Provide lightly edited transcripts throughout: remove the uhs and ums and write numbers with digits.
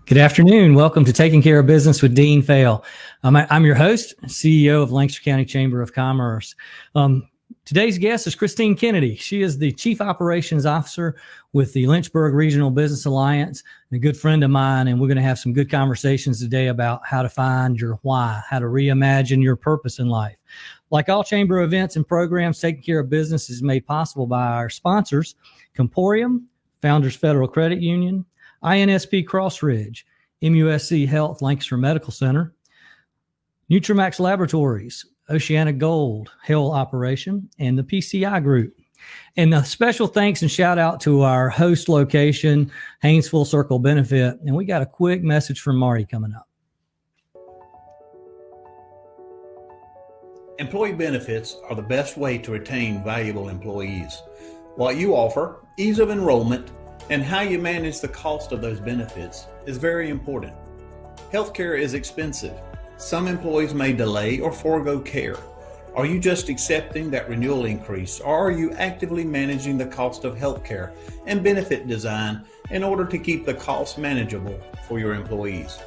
Good afternoon. Welcome to Taking Care of Business with Dean Fail. I'm your host, CEO of Lancaster County Chamber of Commerce. Today's guest is Christine Kennedy. She is the Chief Operations Officer with the Lynchburg Regional Business Alliance, and a good friend of mine, and we're going to have some good conversations today about how to find your why, how to reimagine your purpose in life. Like all chamber events and programs, Taking Care of Business is made possible by our sponsors, Comporium, Founders Federal Credit Union, INSP Crossridge, MUSC Health Lancaster Medical Center, Nutramax Laboratories, Oceanic Gold, Hell Operation, and the PCI Group. And a special thanks and shout out to our host location, Haynes Full Circle Benefit. And we got a quick message from Marty coming up. Employee benefits are the best way to retain valuable employees. What you offer, ease of enrollment, and how you manage the cost of those benefits is very important. Healthcare is expensive. Some employees may delay or forego care. Are you just accepting that renewal increase, or are you actively managing the cost of healthcare and benefit design in order to keep the cost manageable for your employees?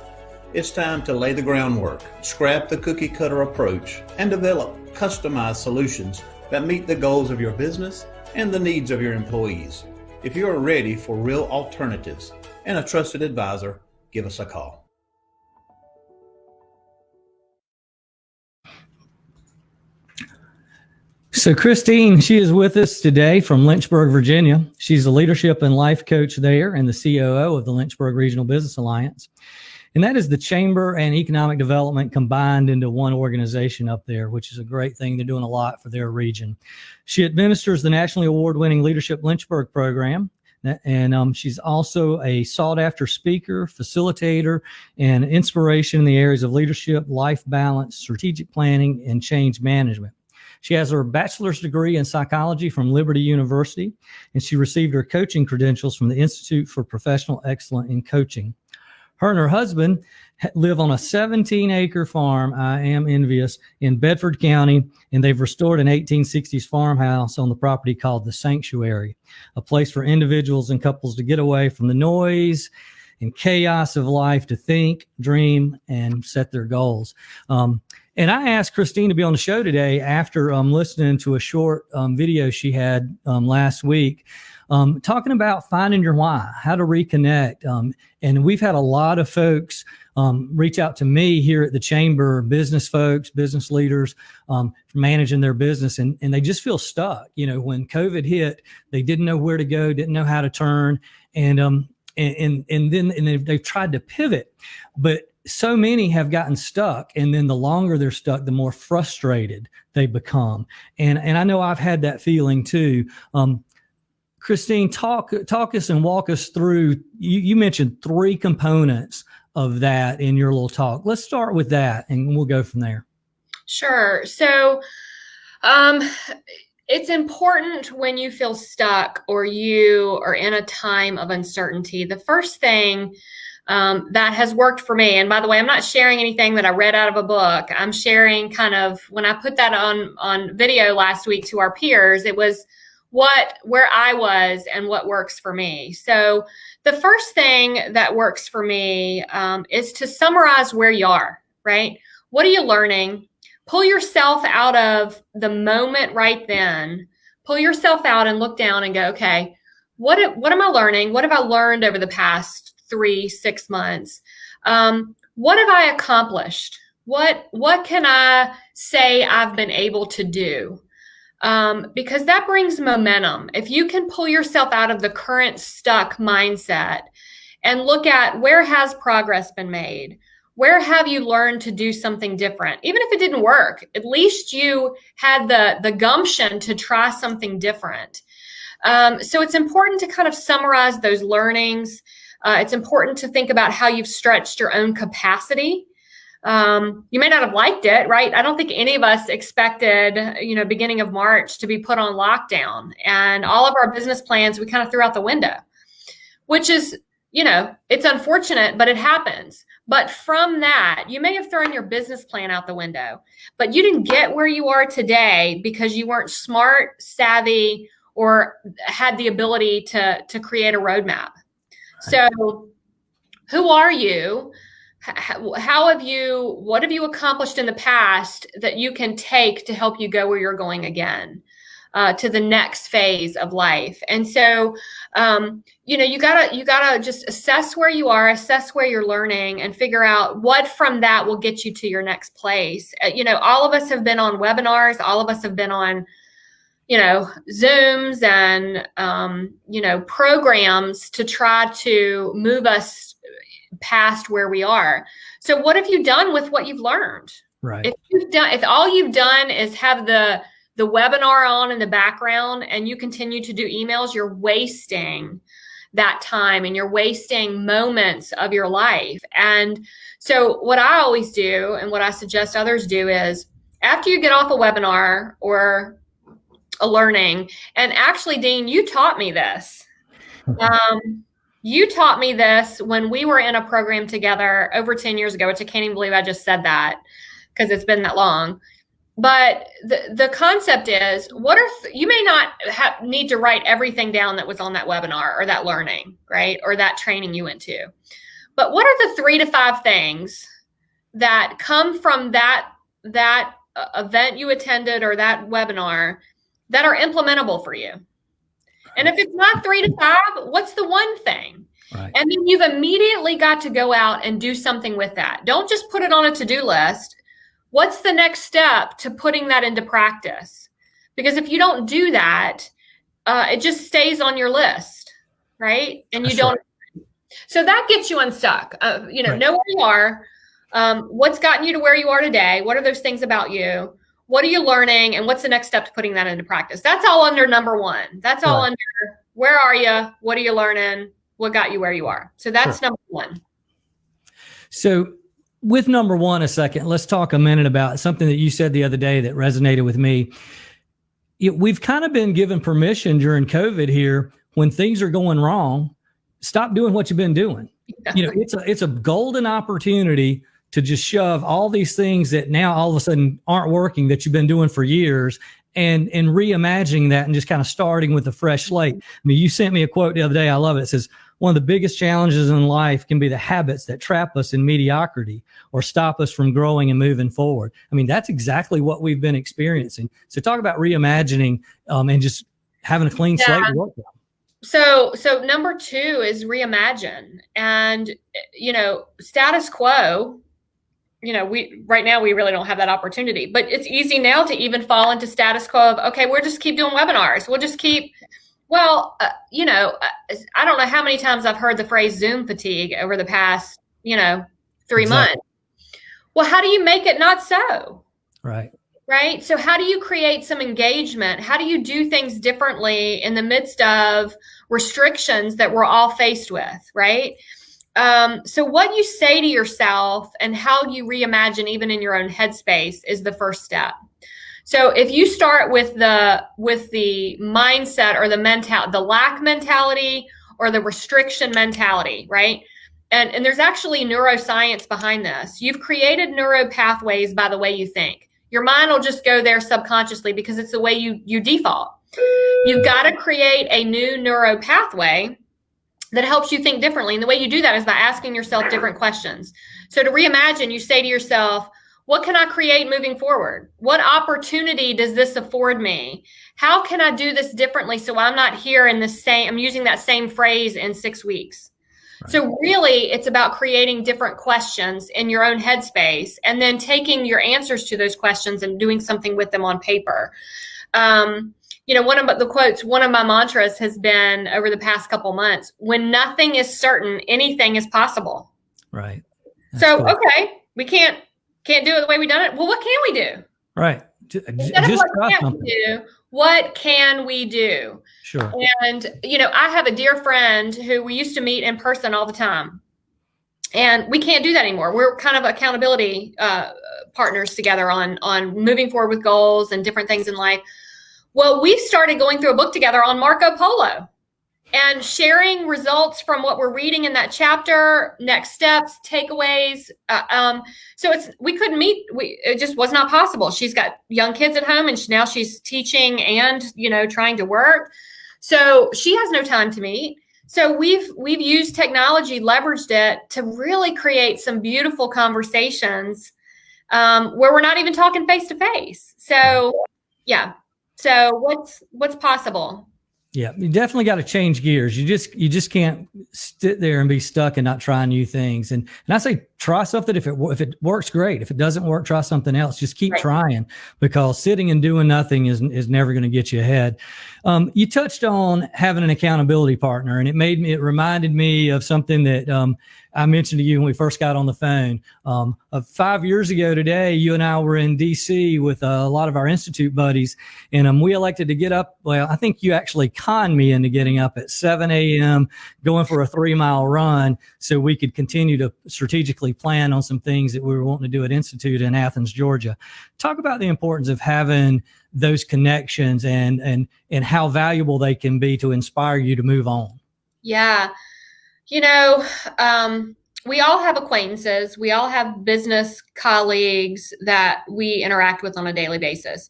It's time to lay the groundwork, scrap the cookie cutter approach, and develop customized solutions that meet the goals of your business and the needs of your employees. If you are ready for real alternatives and a trusted advisor, give us a call. So Christine, she is with us today from Lynchburg, Virginia. She's a leadership and life coach there and the COO of the Lynchburg Regional Business Alliance. And that is the chamber and economic development combined into one organization up there, which is a great thing. They're doing a lot for their region. She administers the nationally award-winning Leadership Lynchburg program. And she's also a sought-after speaker, facilitator, and inspiration in the areas of leadership, life balance, strategic planning, and change management. She has her bachelor's degree in psychology from Liberty University, and she received her coaching credentials from the Institute for Professional Excellence in Coaching. Her and her husband live on a 17-acre farm, I am envious, in Bedford County, and they've restored an 1860s farmhouse on the property called The Sanctuary, a place for individuals and couples to get away from the noise and chaos of life to think, dream, and set their goals. And I asked Christine to be on the show today after listening to a short video she had last week, talking about finding your why, how to reconnect. And we've had a lot of folks reach out to me here at the chamber, business folks, business leaders, managing their business, and they just feel stuck. You know, when COVID hit, they didn't know where to go, didn't know how to turn, and then they've tried to pivot, but so many have gotten stuck, and then the longer they're stuck, the more frustrated they become. And I know I've had that feeling too. Christine, talk us and walk us through. You mentioned 3 components of that in your little talk. Let's start with that, and we'll go from there. Sure. So, it's important when you feel stuck or you are in a time of uncertainty. The first thing that has worked for me, and by the way, I'm not sharing anything that I read out of a book. I'm sharing kind of, when I put that on video last week to our peers, it was where I was and what works for me. So the first thing that works for me is to summarize where you are, right? What are you learning? Pull yourself out of the moment right then. Pull yourself out and look down and go, okay, what am I learning? What have I learned over the past 3-6 months? What have I accomplished? What can I say I've been able to do? Because that brings momentum. If you can pull yourself out of the current stuck mindset and look at where has progress been made, where have you learned to do something different? Even if it didn't work, at least you had the gumption to try something different. So it's important to kind of summarize those learnings. It's important to think about how you've stretched your own capacity. You may not have liked it, right? I don't think any of us expected, beginning of March to be put on lockdown, and all of our business plans we kind of threw out the window, which is, it's unfortunate, but it happens. But from that, you may have thrown your business plan out the window, but you didn't get where you are today because you weren't smart, savvy, or had the ability to create a roadmap. So Who are you? What have you accomplished in the past that you can take to help you go where you're going again, to the next phase of life? And so, you gotta just assess where you are, assess where you're learning, and figure out what from that will get you to your next place. All of us have been on webinars. All of us have been on, Zooms and, programs to try to move us past where we are. So what have you done with what you've learned? Right. If all you've done is have the webinar on in the background and you continue to do emails, you're wasting that time and you're wasting moments of your life. And so what I always do, and what I suggest others do, is after you get off a webinar or a learning, and actually, Dean, you taught me this. You taught me this when we were in a program together over 10 years ago, which I can't even believe I just said that because it's been that long. But the concept is, you may not need to write everything down that was on that webinar or that learning, right? Or that training you went to. But what are the 3 to 5 things that come from that event you attended or that webinar that are implementable for you? And if it's not 3 to 5, what's the one thing? Right. And then you've immediately got to go out and do something with that. Don't just put it on a to-do list. What's the next step to putting that into practice? Because if you don't do that, it just stays on your list, right? And you don't. Right. So that gets you unstuck. Right. Know where you are. What's gotten you to where you are today? What are those things about you? What are you learning? And what's the next step to putting that into practice? That's all under number 1. That's all under where are you? What are you learning? What got you where you are? So that's number 1. So with number 1 a second, let's talk a minute about something that you said the other day that resonated with me. We've kind of been given permission during COVID here, when things are going wrong, stop doing what you've been doing. Yeah. It's a golden opportunity to just shove all these things that now all of a sudden aren't working that you've been doing for years, and reimagining that and just kind of starting with a fresh slate. I mean, you sent me a quote the other day. I love it. It says, one of the biggest challenges in life can be the habits that trap us in mediocrity or stop us from growing and moving forward. I mean, that's exactly what we've been experiencing. So talk about reimagining and just having a clean slate to work on. So number 2 is reimagine. And, status quo, right now we really don't have that opportunity, but it's easy now to even fall into status quo of, okay, we'll just keep doing webinars. We'll just keep, I don't know how many times I've heard the phrase Zoom fatigue over the past, 3 months. Well, how do you make it not so? Right. So how do you create some engagement? How do you do things differently in the midst of restrictions that we're all faced with? Right. So what you say to yourself and how you reimagine even in your own headspace is the first step. So if you start with the mindset or the lack mentality or the restriction mentality, right? And there's actually neuroscience behind this. You've created neuro pathways by the way you think. Your mind will just go there subconsciously because it's the way you default. You've got to create a new neuro pathway that helps you think differently. And the way you do that is by asking yourself different questions. So to reimagine, you say to yourself, what can I create moving forward? What opportunity does this afford me? How can I do this differently so I'm not here I'm using that same phrase in 6 weeks? Right. So really, it's about creating different questions in your own headspace and then taking your answers to those questions and doing something with them on paper. One of the quotes, one of my mantras has been over the past couple months, when nothing is certain, anything is possible. Right. That's cool. Okay, we can't do it the way we done it. Well, what can we do? Right. What can we do? Sure. And, I have a dear friend who we used to meet in person all the time. And we can't do that anymore. We're kind of accountability partners together on moving forward with goals and different things in life. Well, we started going through a book together on Marco Polo and sharing results from what we're reading in that chapter, next steps, takeaways. So we couldn't meet. It just was not possible. She's got young kids at home and now she's teaching and, trying to work. So she has no time to meet. So we've used technology, leveraged it to really create some beautiful conversations where we're not even talking face to face. So yeah. So what's possible? Yeah, you definitely got to change gears. You just can't sit there and be stuck and not try new things. And I say try something. If it works, great. If it doesn't work, try something else. Just keep trying, because sitting and doing nothing is never going to get you ahead. You touched on having an accountability partner, and it reminded me of something that I mentioned to you when we first got on the phone. 5 years ago today, you and I were in DC with a lot of our Institute buddies, and we elected to get up. Well, I think you actually conned me into getting up at 7 a.m., going for a 3-mile run so we could continue to strategically plan on some things that we were wanting to do at Institute in Athens, Georgia. Talk about the importance of having those connections and how valuable they can be to inspire you to move on. Yeah. We all have acquaintances. We all have business colleagues that we interact with on a daily basis.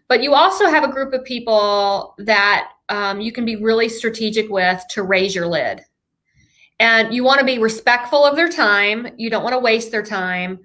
But you also have a group of people that you can be really strategic with to raise your lid. And you want to be respectful of their time. You don't want to waste their time.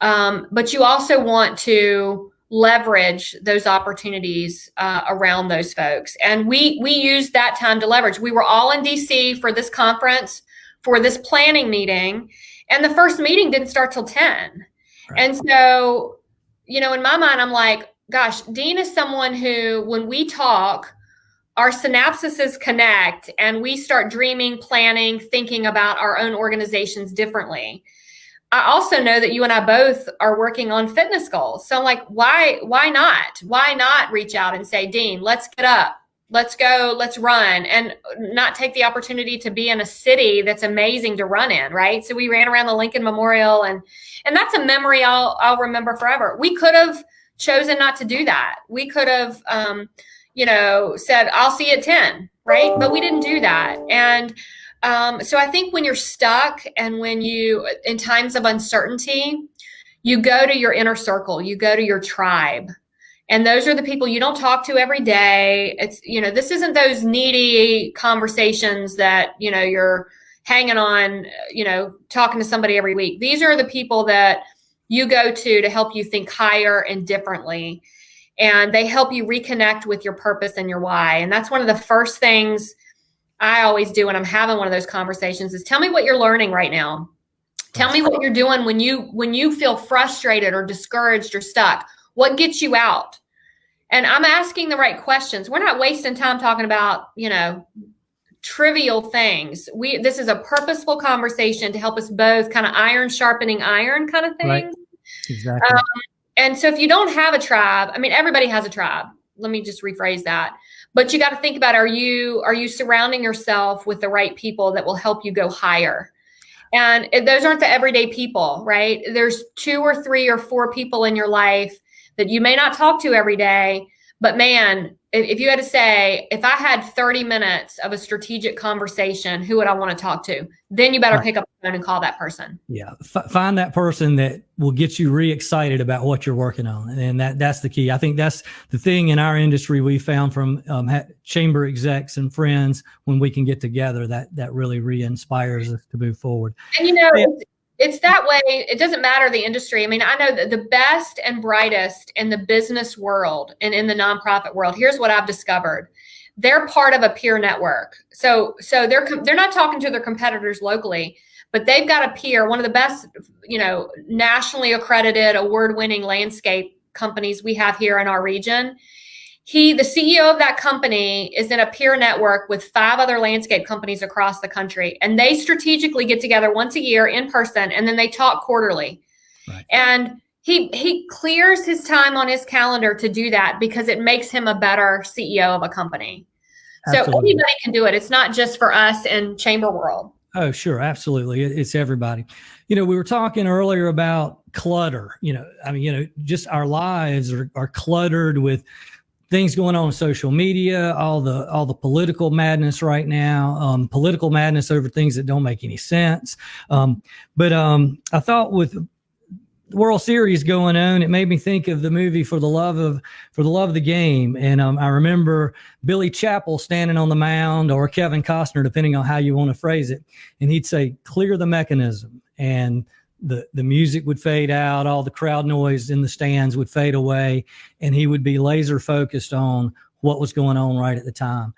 But you also want to leverage those opportunities around those folks. And we used that time to leverage. We were all in DC for this conference, for this planning meeting, and the first meeting didn't start till 10. Right. And so, in my mind, I'm like, gosh, Dean is someone who, when we talk, our synapses connect and we start dreaming, planning, thinking about our own organizations differently. I also know that you and I both are working on fitness goals. So I'm like, why not? Why not reach out and say, Dean, let's get up, let's go, let's run, and not take the opportunity to be in a city that's amazing to run in, right? So we ran around the Lincoln Memorial, and that's a memory I'll remember forever. We could have chosen not to do that. We could have, said, I'll see you at 10, right? But we didn't do that. And so I think when you're stuck and when in times of uncertainty, you go to your inner circle, you go to your tribe. And those are the people you don't talk to every day. It's, this isn't those needy conversations that, you're hanging on, talking to somebody every week. These are the people that you go to help you think higher and differently. And they help you reconnect with your purpose and your why. And that's one of the first things I always do when I'm having one of those conversations is tell me what you're learning right now. Tell me what you're doing when you feel frustrated or discouraged or stuck. What gets you out? And I'm asking the right questions. We're not wasting time talking about, trivial things. This is a purposeful conversation to help us both, kind of iron sharpening iron kind of thing. Right. Exactly. And so if you don't have a tribe, everybody has a tribe. Let me just rephrase that. But you got to think about, are you surrounding yourself with the right people that will help you go higher? And those aren't the everyday people, right? There's 2 or 3 or 4 people in your life that you may not talk to every day. But man, if you had to say, if I had 30 minutes of a strategic conversation, who would I want to talk to? Then you better pick up the phone and call that person. Yeah. Find that person that will get you re-excited about what you're working on. And that's the key. I think that's the thing in our industry we found from chamber execs and friends when we can get together, that really re-inspires us to move forward. And it's that way. It doesn't matter the industry. I know that the best and brightest in the business world and in the nonprofit world, here's what I've discovered. They're part of a peer network. So they're not talking to their competitors locally, but they've got a peer, one of the best, nationally accredited, award-winning landscape companies we have here in our region. The CEO of that company is in a peer network with 5 other landscape companies across the country. And they strategically get together once a year in person, and then they talk quarterly. Right. And he clears his time on his calendar to do that because it makes him a better CEO of a company. Absolutely. So anybody can do it. It's not just for us in chamber world. Oh, sure. Absolutely. It's everybody. We were talking earlier about clutter, just our lives are cluttered with things going on social media, all the political madness right now, political madness over things that don't make any sense. But I thought with World Series going on, it made me think of the movie For the Love of the Game. And I remember Billy Chappell standing on the mound, or Kevin Costner, depending on how you want to phrase it. And he'd say, "Clear the mechanism." And the music would fade out, all the crowd noise in the stands would fade away, and he would be laser focused on what was going on right at the time.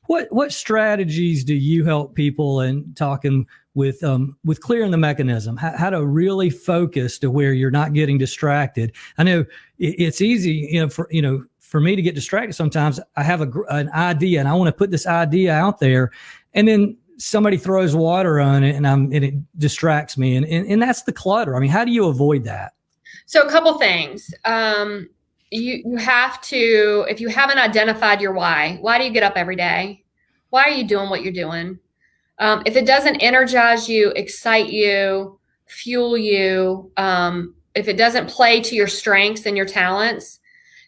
What strategies do you help people in talking with clearing the mechanism, how to really focus to where you're not getting distracted? I know it's easy, for me to get distracted sometimes. I have an idea and I want to put this idea out there, and then somebody throws water on it and it distracts me. And that's the clutter. I mean, how do you avoid that? So a couple things. You have to, if you haven't identified your why do you get up every day? Why are you doing what you're doing? If it doesn't energize you, excite you, fuel you, if it doesn't play to your strengths and your talents,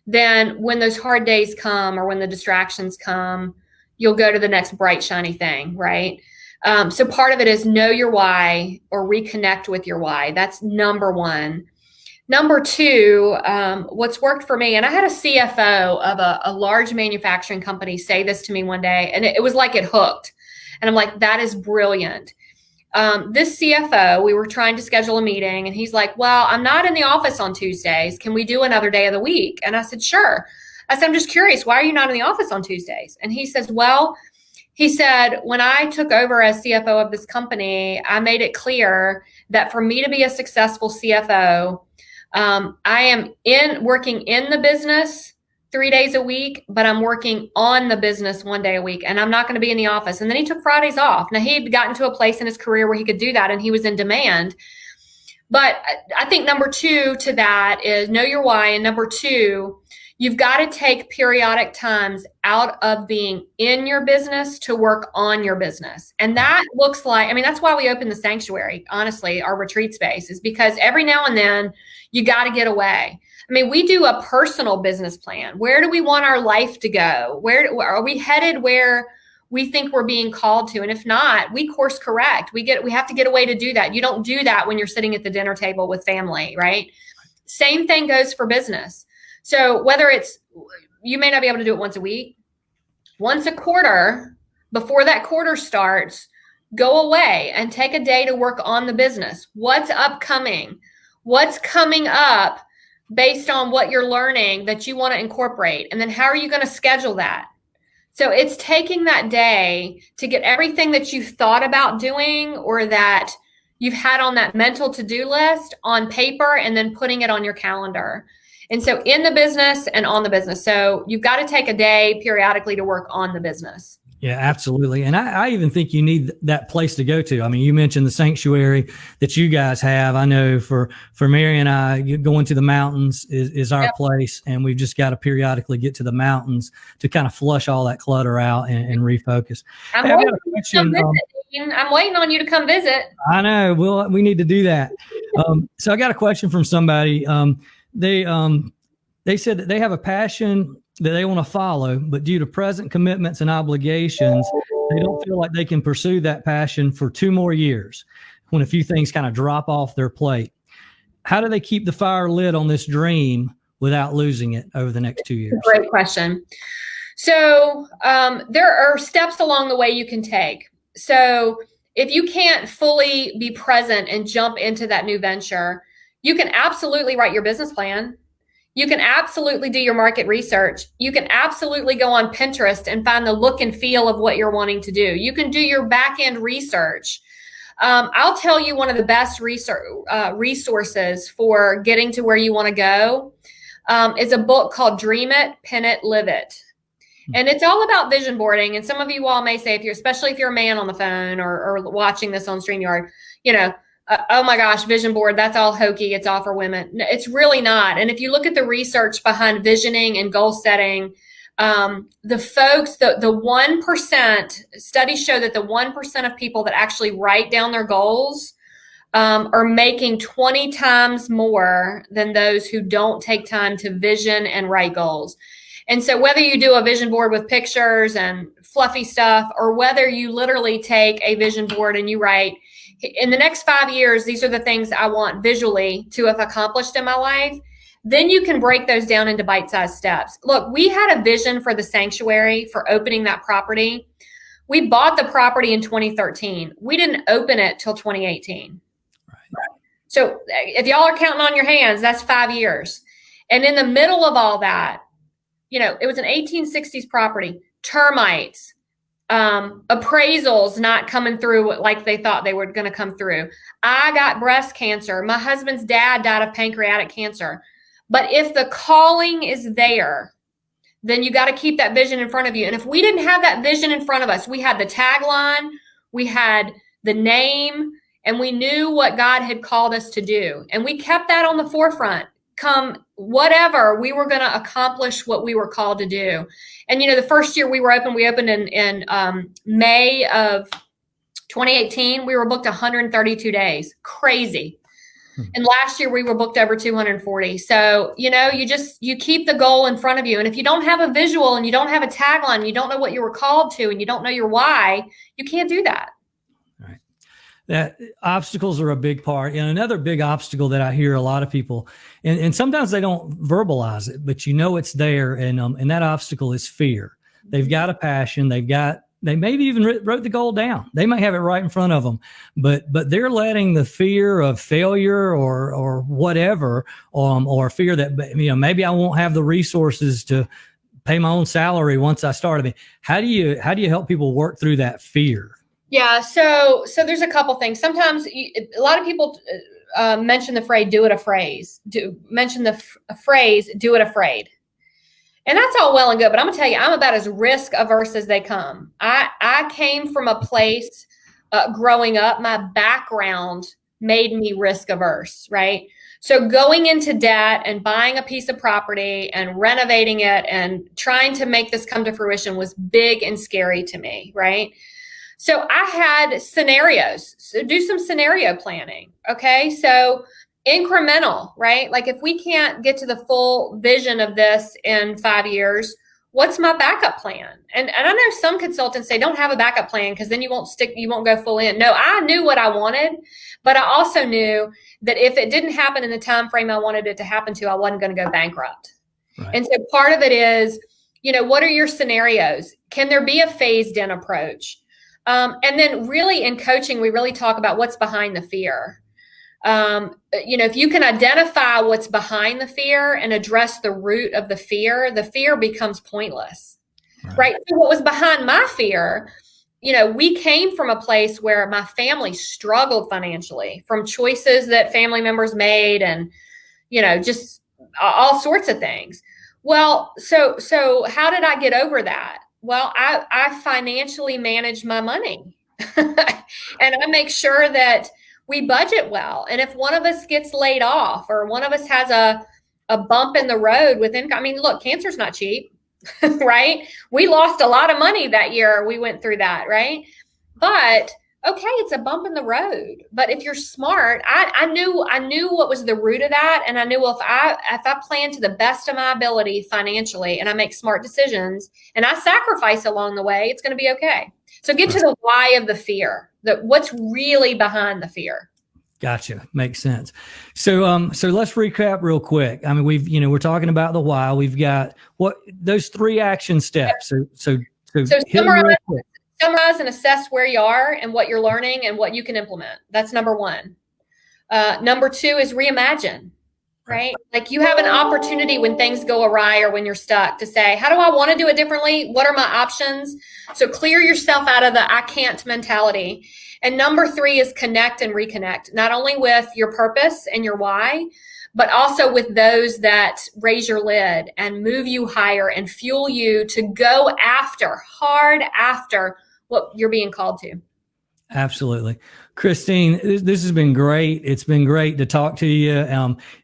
then when those hard days come or when the distractions come, you'll go to the next bright, shiny thing, right? So part of it is know your why or reconnect with your why. That's number one. Number two, what's worked for me, and I had a CFO of a large manufacturing company say this to me one day, and it was like it hooked. And I'm like, that is brilliant. This CFO, we were trying to schedule a meeting, and he's like, "Well, I'm not in the office on Tuesdays. Can we do another day of the week?" And I said, "Sure." I said, "I'm just curious, why are you not in the office on Tuesdays?" And he says, "Well," he said, "when I took over as CFO of this company, I made it clear that for me to be a successful CFO, I am working in the business 3 days a week, but I'm working on the business 1 day a week, and I'm not going to be in the office." And then he took Fridays off. Now, he had gotten to a place in his career where he could do that, and he was in demand. But I think number two to that is know your why. And number two, you've got to take periodic times out of being in your business to work on your business. And that looks like, that's why we open the sanctuary, honestly, our retreat space, is because every now and then you got to get away. We do a personal business plan. Where do we want our life to go? Where are we headed where we think we're being called to? And if not, we course correct. We have to get away to do that. You don't do that when you're sitting at the dinner table with family, right? Same thing goes for business. So whether you may not be able to do it once a week, once a quarter, before that quarter starts, go away and take a day to work on the business. What's upcoming? What's coming up based on what you're learning that you want to incorporate? And then how are you going to schedule that? So it's taking that day to get everything that you've thought about doing or that you've had on that mental to-do list on paper and then putting it on your calendar. And so in the business and on the business. So you've got to take a day periodically to work on the business. Yeah, absolutely. And I even think you need that place to go to. You mentioned the sanctuary that you guys have. I know for Mary and I, going to the mountains is our place. And we've just got to periodically get to the mountains to kind of flush all that clutter out and refocus. I'm waiting on you to come visit. I know. We need to do that. So I got a question from somebody. They said that they have a passion that they want to follow, but due to present commitments and obligations, they don't feel like they can pursue that passion for 2 more years when a few things kind of drop off their plate. How do they keep the fire lit on this dream without losing it over the next 2 years? Great question. So there are steps along the way you can take. So if you can't fully be present and jump into that new venture, you can absolutely write your business plan. You can absolutely do your market research. You can absolutely go on Pinterest and find the look and feel of what you're wanting to do. You can do your back end research. I'll tell you one of the best resources for getting to where you want to go is a book called Dream It, Pin It, Live It. And it's all about vision boarding. And some of you all may say, especially if you're a man on the phone or watching this on StreamYard, oh my gosh, vision board, that's all hokey. It's all for women. No, it's really not. And if you look at the research behind visioning and goal setting, the folks, the 1%, studies show that the 1% of people that actually write down their goals are making 20 times more than those who don't take time to vision and write goals. And so whether you do a vision board with pictures and fluffy stuff, or whether you literally take a vision board and you write, in the next 5 years, these are the things I want visually to have accomplished in my life. Then you can break those down into bite-sized steps. Look, we had a vision for the sanctuary, for opening that property. We bought the property in 2013. We didn't open it till 2018. Right. So if y'all are counting on your hands, that's 5 years. And in the middle of all that, it was an 1860s property, termites, appraisals not coming through like they thought they were going to come through. I got breast cancer. My husband's dad died of pancreatic cancer. But if the calling is there, then you got to keep that vision in front of you. And if we didn't have that vision in front of us, we had the tagline, we had the name, and we knew what God had called us to do. And we kept that on the forefront. Come whatever, we were going to accomplish what we were called to do. And, the first year we opened in May of 2018. We were booked 132 days. Crazy. And last year we were booked over 240. So, you keep the goal in front of you. And if you don't have a visual and you don't have a tagline, you don't know what you were called to, and you don't know your why, you can't do that. Right. That obstacles are a big part. And another big obstacle that I hear a lot of people, and sometimes they don't verbalize it, but it's there. And that obstacle is fear. They've got a passion. They maybe even wrote the goal down. They might have it right in front of them, but they're letting the fear of failure or whatever, or fear that, maybe I won't have the resources to pay my own salary once I start. I mean, how do you help people work through that fear? Yeah. So there's a couple things. Sometimes a lot of people mention the phrase, do it afraid. Mention the phrase, do it afraid. And that's all well and good, but I'm gonna tell you, I'm about as risk averse as they come. I came from a place growing up, my background made me risk averse, right? So going into debt and buying a piece of property and renovating it and trying to make this come to fruition was big and scary to me, right? So I had scenarios. So do some scenario planning, okay? So incremental, right? Like if we can't get to the full vision of this in 5 years, what's my backup plan? And I know some consultants say don't have a backup plan because then you won't go full in. No, I knew what I wanted, but I also knew that if it didn't happen in the time frame I wanted it to happen to, I wasn't going to go bankrupt. Right. And so part of it is, what are your scenarios? Can there be a phased in approach? And then really in coaching, we really talk about what's behind the fear. If you can identify what's behind the fear and address the root of the fear becomes pointless, right? So what was behind my fear, we came from a place where my family struggled financially from choices that family members made and, just all sorts of things. Well, so how did I get over that? Well, I financially manage my money and I make sure that we budget well. And if one of us gets laid off or one of us has a bump in the road with income, look, cancer's not cheap, right? We lost a lot of money that year. We went through that, right? But okay, it's a bump in the road. But if you're smart, I knew what was the root of that. And I knew, well, if I plan to the best of my ability financially and I make smart decisions and I sacrifice along the way, it's going to be okay. So get to the why of the fear, what's really behind the fear. Gotcha. Makes sense. So let's recap real quick. We're talking about the why. We've got those 3 action steps. So summarize and assess where you are and what you're learning and what you can implement. That's number 1. Number 2 is reimagine, right? Like you have an opportunity when things go awry or when you're stuck to say, how do I want to do it differently? What are my options? So clear yourself out of the I can't mentality. And number 3 is connect and reconnect, not only with your purpose and your why, but also with those that raise your lid and move you higher and fuel you to go hard after what you're being called to. Absolutely. Christine, this has been great. It's been great to talk to you.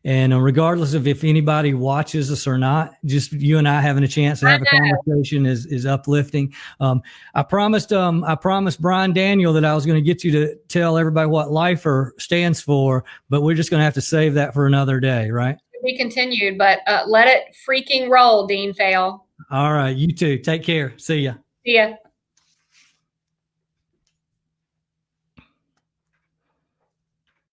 And regardless of if anybody watches us or not, just you and I having a chance to have a conversation is uplifting. I promised Brian Daniel that I was going to get you to tell everybody what LIFER stands for, but we're just going to have to save that for another day, right? We continued, but let it freaking roll, Dean Fail. All right. You too. Take care. See ya. See ya.